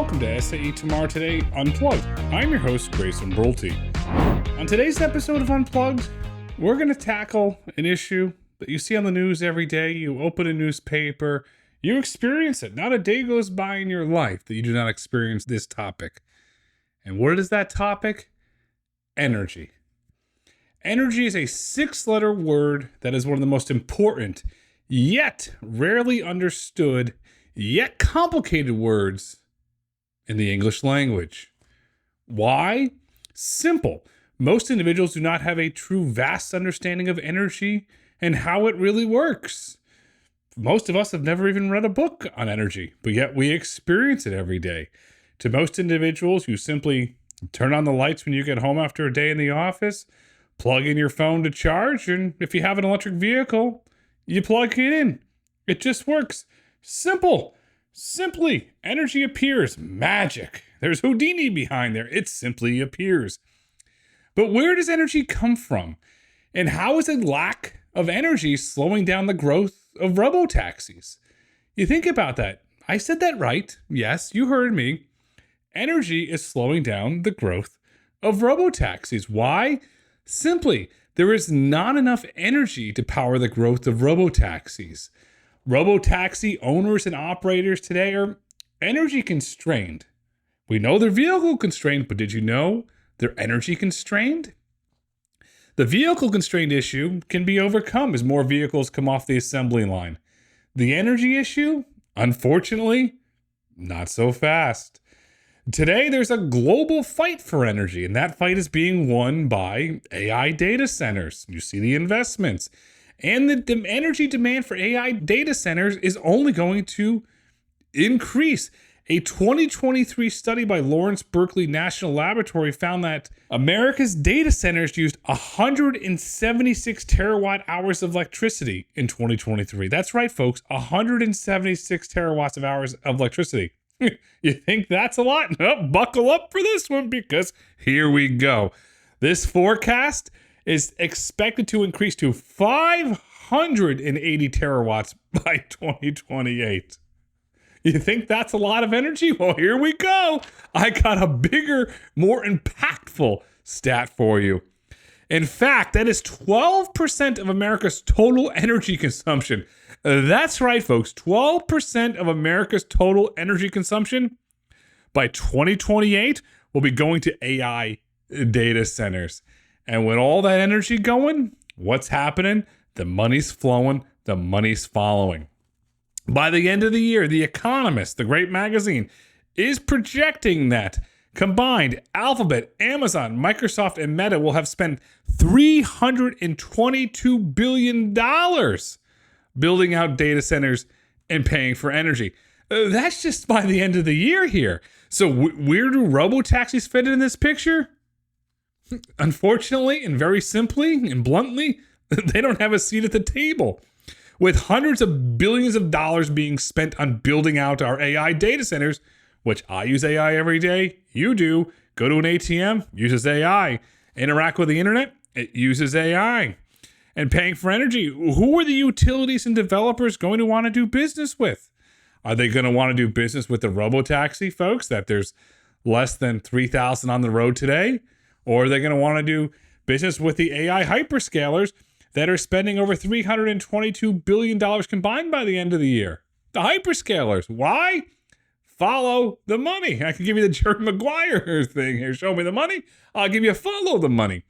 welcome to SAE Tomorrow Today Unplugged. I'm your host, Grayson Brulte. On today's episode of Unplugged, we're going to tackle an issue that you see on the news every day. You open a newspaper, you experience it. Not a day goes by in your life that you do not experience this topic. And what is that topic? Energy. Energy is a 6-letter word that is one of the most important, yet rarely understood, yet complicated words in the English language. Why? Simple. Most individuals do not have a true vast understanding of energy and how it really works. Most of us have never even read a book on energy, but yet we experience it every day. To most individuals, you simply turn on the lights when you get home after a day in the office, plug in your phone to charge, and if you have an electric vehicle, you plug it in. It just works. Simple. Simply, energy appears. Magic. There's Houdini behind there. It simply appears. But where does energy come from? And how is a lack of energy slowing down the growth of robo-taxis? You think about that. I said that right. Yes, you heard me. Energy is slowing down the growth of robo-taxis. Why? Simply, there is not enough energy to power the growth of robo-taxis. Robo-taxi owners and operators today are energy constrained. We know they're vehicle constrained, but did you know they're energy constrained? The vehicle constrained issue can be overcome as more vehicles come off the assembly line. The energy issue, unfortunately, not so fast. Today, there's a global fight for energy, and that fight is being won by AI data centers. You see the investments. And the energy demand for AI data centers is only going to increase. A 2023 study by Lawrence Berkeley National Laboratory found that America's data centers used 176 terawatt hours of electricity in 2023. That's right, folks, 176 terawatts of hours of electricity. You think that's a lot? No, buckle up for this one because here we go. This forecast is expected to increase to 580 terawatts by 2028. You think that's a lot of energy? Well, here we go. I got a bigger, more impactful stat for you. In fact, that is 12% of America's total energy consumption. That's right, folks. 12% of America's total energy consumption by 2028 will be going to AI data centers. And with all that energy going, what's happening? The money's flowing, the money's following. By the end of the year, The Economist, the great magazine, is projecting that combined Alphabet, Amazon, Microsoft, and Meta will have spent $322 billion building out data centers and paying for energy. That's just by the end of the year here. So where do robo-taxis fit in this picture? Unfortunately, and very simply and bluntly, they don't have a seat at the table. With hundreds of billions of dollars being spent on building out our AI data centers, which I use AI every day, you do. Go to an ATM, uses AI. Interact with the internet, it uses AI. And paying for energy, who are the utilities and developers going to want to do business with? Are they going to want to do business with the robo-taxi folks that there's less than 3,000 on the road today? Or are they going to want to do business with the AI hyperscalers that are spending over $322 billion combined by the end of the year? The hyperscalers. Why? Follow the money. I can give you the Jerry Maguire thing here. Show me the money. I'll give you follow the money.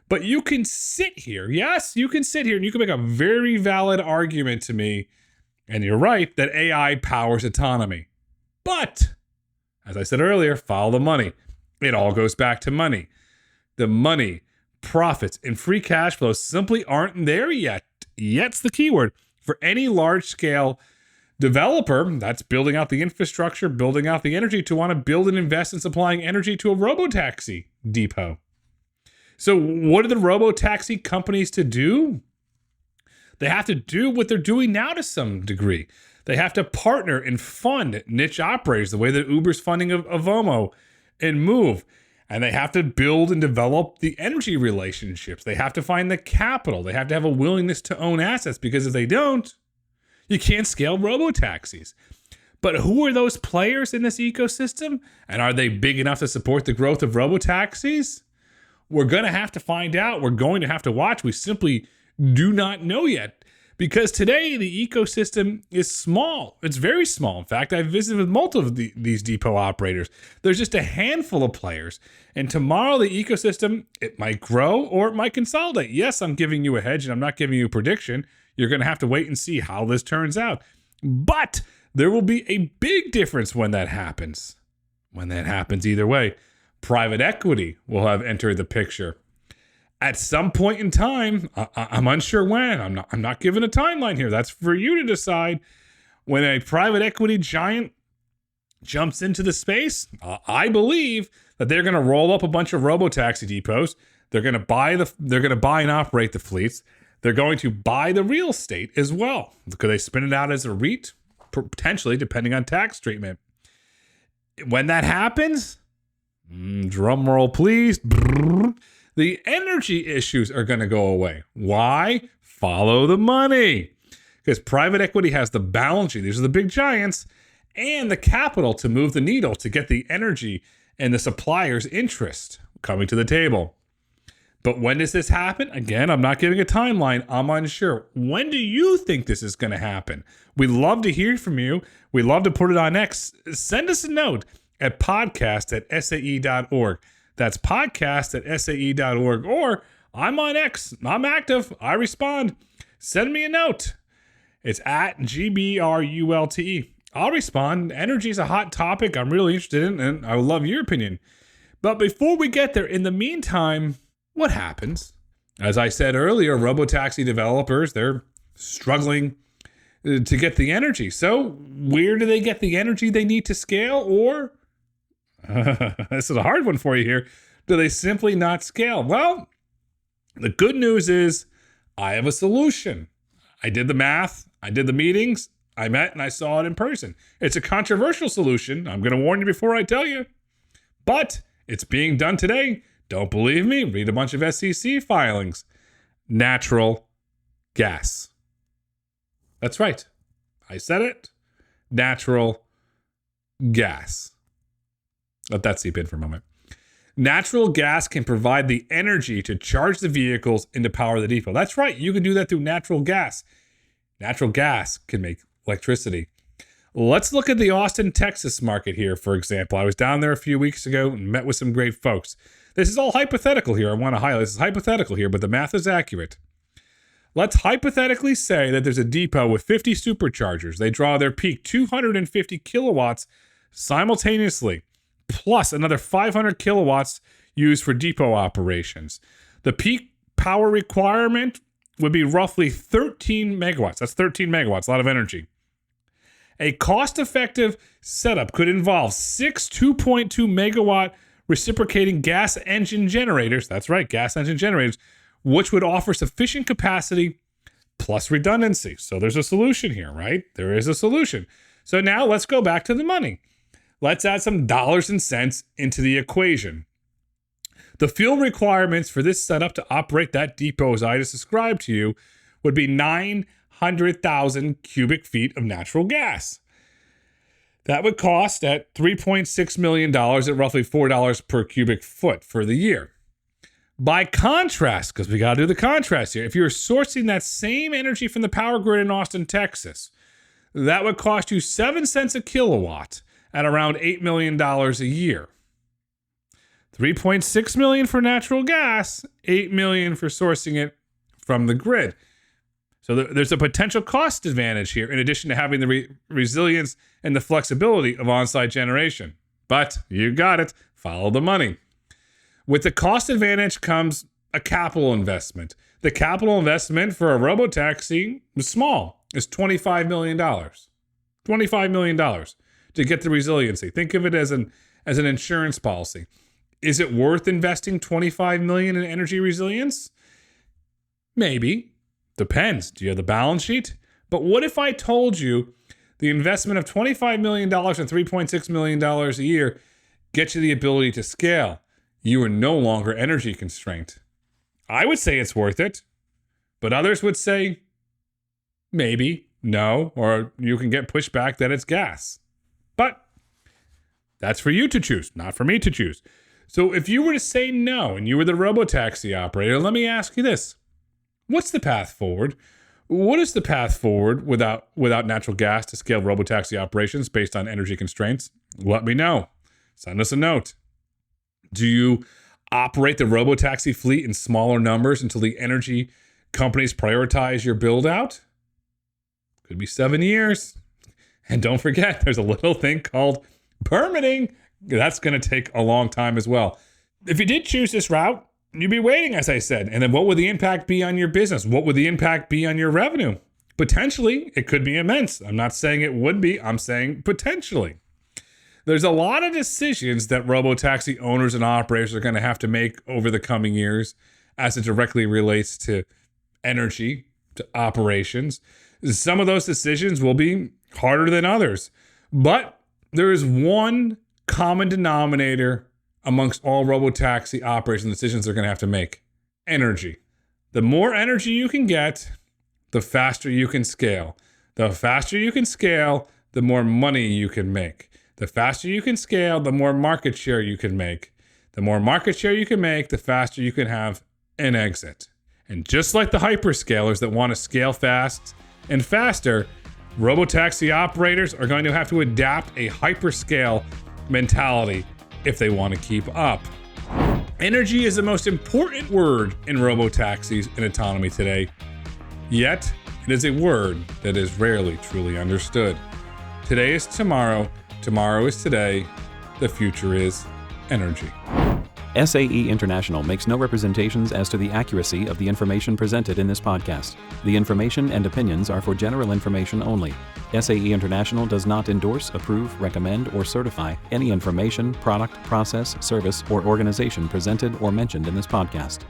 But you can sit here. Yes, you can sit here and you can make a very valid argument to me. And you're right that AI powers autonomy. But, as I said earlier, follow the money. It all goes back to money. The money, profits, and free cash flow simply aren't there yet. Yet's the keyword. For any large-scale developer that's building out the infrastructure, building out the energy to want to build and invest in supplying energy to a robo-taxi depot. So what are the robo-taxi companies to do? They have to do what they're doing now to some degree. They have to partner and fund niche operators the way that Uber's funding Avomo and Move. And they have to build and develop the energy relationships. They have to find the capital. They have to have a willingness to own assets because if they don't, you can't scale robo-taxis. But who are those players in this ecosystem? And are they big enough to support the growth of robo-taxis? We're going to have to find out. We're going to have to watch. We simply do not know yet. Because today, the ecosystem is small. It's very small. In fact, I've visited with multiple of these depot operators. There's just a handful of players. And tomorrow, the ecosystem, it might grow or it might consolidate. Yes, I'm giving you a hedge and I'm not giving you a prediction. You're going to have to wait and see how this turns out. But there will be a big difference when that happens. When that happens either way. Private equity will have entered the picture. At some point in time, I'm unsure when. I'm not giving a timeline here. That's for you to decide. When a private equity giant jumps into the space, I believe that they're going to roll up a bunch of robo-taxi depots. They're going to buy and operate the fleets. They're going to buy the real estate as well. Could they spin it out as a REIT? Potentially, depending on tax treatment. When that happens, drum roll please. The energy issues are going to go away. Why? Follow the money. Because private equity has the balance sheet. These are the big giants and the capital to move the needle to get the energy and the supplier's interest coming to the table. But when does this happen? Again, I'm not giving a timeline. I'm unsure. When do you think this is going to happen? We'd love to hear from you. We'd love to put it on X. Send us a note at podcast@sae.org. That's podcast@sae.org. Or I'm on X. I'm active. I respond. Send me a note. It's at GBRULTE. I'll respond. Energy is a hot topic I'm really interested in, and I would love your opinion. But before we get there, in the meantime, what happens? As I said earlier, robotaxi developers, they're struggling to get the energy. So where do they get the energy they need to scale? Or this is a hard one for you here. Do they simply not scale? Well, the good news is I have a solution. I did the math. I did the meetings. I met and I saw it in person. It's a controversial solution. I'm going to warn you before I tell you. But it's being done today. Don't believe me? Read a bunch of SEC filings. Natural gas. That's right. I said it. Natural gas. Let that seep in for a moment. Natural gas can provide the energy to charge the vehicles and to power the depot. That's right. You can do that through natural gas. Natural gas can make electricity. Let's look at the Austin, Texas market here, for example. I was down there a few weeks ago and met with some great folks. This is all hypothetical here. I want to highlight this is hypothetical here, but the math is accurate. Let's hypothetically say that there's a depot with 50 superchargers. They draw their peak 250 kilowatts simultaneously, plus another 500 kilowatts used for depot operations. The peak power requirement would be roughly 13 megawatts. That's 13 megawatts, a lot of energy. A cost-effective setup could involve 6 2.2 megawatt reciprocating gas engine generators. That's right, gas engine generators, which would offer sufficient capacity plus redundancy. So there's a solution here, right? There is a solution. So now let's go back to the money. Let's add some dollars and cents into the equation. The fuel requirements for this setup to operate that depot, as I just described to you, would be 900,000 cubic feet of natural gas. That would cost at $3.6 million at roughly $4 per cubic foot for the year. By contrast, because we got to do the contrast here, if you're sourcing that same energy from the power grid in Austin, Texas, that would cost you 7 cents a kilowatt at around $8 million a year. $3.6 million for natural gas, $8 million for sourcing it from the grid. So there's a potential cost advantage here, in addition to having the resilience and the flexibility of on-site generation. But you got it. Follow the money. With the cost advantage comes a capital investment. The capital investment for a robotaxi is small. It's $25 million. $25 million to get the resiliency. Think of it as an insurance policy. Is it worth investing $25 million in energy resilience? Maybe. Depends. Do you have the balance sheet? But what if I told you the investment of $25 million and $3.6 million a year gets you the ability to scale? You are no longer energy constrained. I would say it's worth it, but others would say maybe, no, or you can get pushback that it's gas. But that's for you to choose, not for me to choose. So if you were to say no and you were the robo-taxi operator, let me ask you this. What's the path forward? What is the path forward without natural gas to scale robo-taxi operations based on energy constraints? Let me know. Send us a note. Do you operate the robo-taxi fleet in smaller numbers until the energy companies prioritize your build out? Could be 7 years. And don't forget, there's a little thing called permitting. That's going to take a long time as well. If you did choose this route, you'd be waiting, as I said. And then what would the impact be on your business? What would the impact be on your revenue? Potentially, it could be immense. I'm not saying it would be. I'm saying potentially. There's a lot of decisions that robo-taxi owners and operators are going to have to make over the coming years as it directly relates to energy, to operations. Some of those decisions will be harder than others. But there is one common denominator amongst all robo-taxi operation decisions they're going to have to make. Energy. The more energy you can get, the faster you can scale. The faster you can scale, the more money you can make. The faster you can scale, the more market share you can make. The more market share you can make, the faster you can have an exit. And just like the hyperscalers that want to scale fast and faster, robo-taxi operators are going to have to adapt a hyperscale mentality if they want to keep up. Energy is the most important word in robo-taxis and autonomy today. Yet, it is a word that is rarely truly understood. Today is tomorrow. Tomorrow is today. The future is energy. SAE International makes no representations as to the accuracy of the information presented in this podcast. The information and opinions are for general information only. SAE International does not endorse, approve, recommend, or certify any information, product, process, service, or organization presented or mentioned in this podcast.